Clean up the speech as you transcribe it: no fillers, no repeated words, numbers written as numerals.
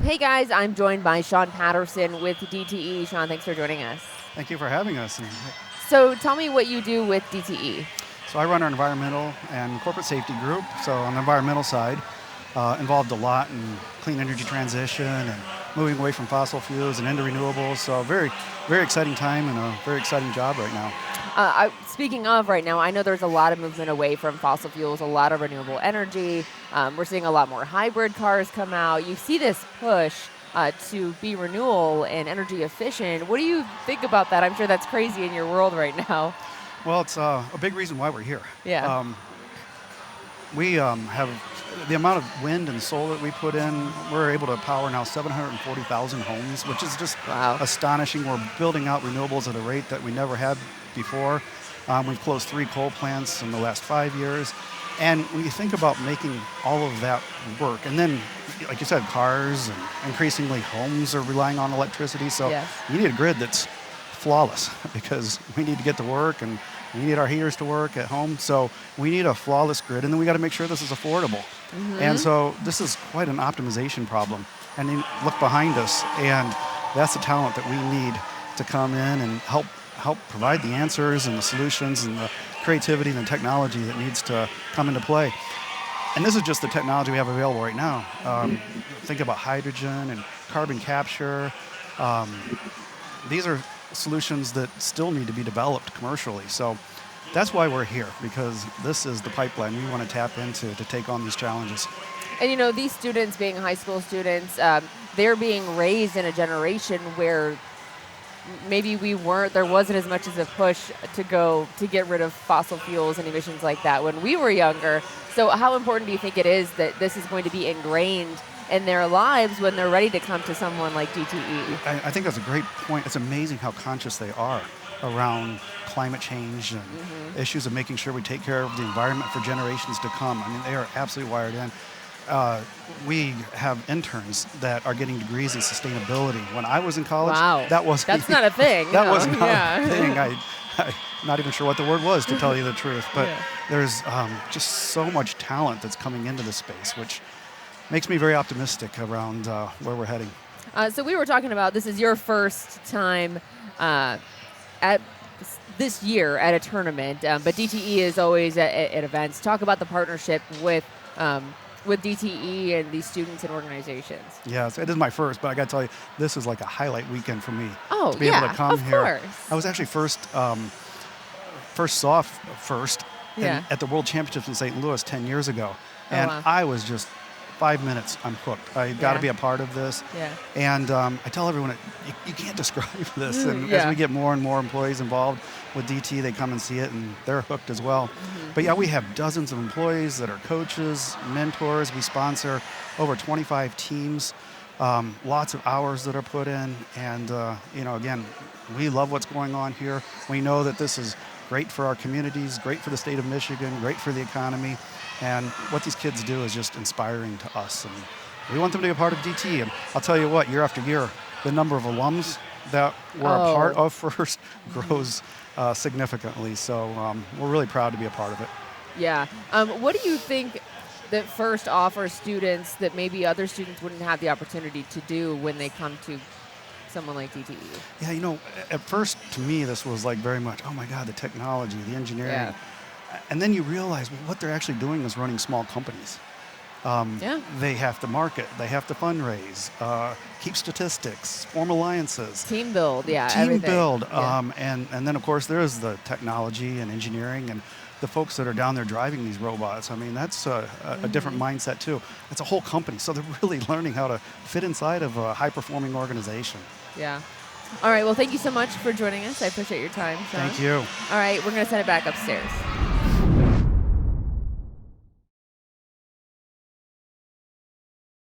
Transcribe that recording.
Hey guys, I'm joined by Shawn Patterson with DTE. Shawn, thanks for joining us. Thank you for having us. So tell me what you do with DTE. So I run our environmental and corporate safety group. So on the environmental side, involved a lot in clean energy transition and moving away from fossil fuels and into renewables. So very, very exciting time and a very exciting job right now. Speaking of right now, I know there's a lot of movement away from fossil fuels, a lot of renewable energy. We're seeing a lot more hybrid cars come out. You see this push to be renewable and energy efficient. What do you think about that? I'm sure that's crazy in your world right now. Well, it's a big reason why we're here. Yeah. We have the amount of wind and solar that we put in. We're able to power now 740,000 homes, which is just astonishing. We're building out renewables at a rate that we never had before. We've closed 3 coal plants in the last 5 years. And when you think about making all of that work, and then, like you said, cars and increasingly homes are relying on electricity. So you need a grid that's flawless because we need to get to work and we need our heaters to work at home. So we need a flawless grid, and then we got to make sure this is affordable. And so this is quite an optimization problem. And then look behind us, and that's the talent that we need to come in and help provide the answers and the solutions and the creativity and the technology that needs to come into play. And this is just the technology we have available right now. Think about hydrogen and carbon capture. These are solutions that still need to be developed commercially. So that's why we're here, because this is the pipeline we want to tap into to take on these challenges. And you know, these students being high school students, they're being raised in a generation where maybe there wasn't as much as a push to get rid of fossil fuels and emissions like that when we were younger. So how important do you think it is that this is going to be ingrained in their lives when they're ready to come to someone like DTE? I think that's a great point. It's amazing how conscious they are around climate change and issues of making sure we take care of the environment for generations to come. I mean, they are absolutely wired in. We have interns that are getting degrees in sustainability. When I was in college, that's not a thing. That was not a thing. I'm not even sure what the word was, to tell you the truth. But there's just so much talent that's coming into the space, which makes me very optimistic around where we're heading. So we were talking about this is your first time at this year at a tournament, but DTE is always at events. Talk about the partnership with DTE and these students and organizations. Yes, it is my first, but I got to tell you, this is like a highlight weekend for me. Oh, to be able to come here. Course. I was actually first at the World Championships in St. Louis 10 years ago, and I was just 5 minutes, I'm hooked. I got to be a part of this. And I tell everyone, you can't describe this. And as we get more and more employees involved with DT, they come and see it, and they're hooked as well. But yeah, we have dozens of employees that are coaches, mentors. We sponsor over 25 teams, lots of hours that are put in. And, again, we love what's going on here. We know that this is great for our communities, great for the state of Michigan, great for the economy. And what these kids do is just inspiring to us. And we want them to be a part of DT. And I'll tell you what, year after year, the number of alums that we're a part of first grows significantly. So we're really proud to be a part of it. Yeah. What do you think that FIRST offers students that maybe other students wouldn't have the opportunity to do when they come to someone like DTE? Yeah, at first, to me, this was like very much, oh my God, the technology, the engineering. Yeah. And then you realize, well, what they're actually doing is running small companies. They have to market, they have to fundraise, keep statistics, form alliances. Team build, Team build. And then, of course, there is the technology and engineering and the folks that are down there driving these robots. I mean, that's a different mindset, too. It's a whole company, so they're really learning how to fit inside of a high-performing organization. Yeah. All right, well, thank you so much for joining us. I appreciate your time, Shawn. Thank you. All right, we're going to send it back upstairs.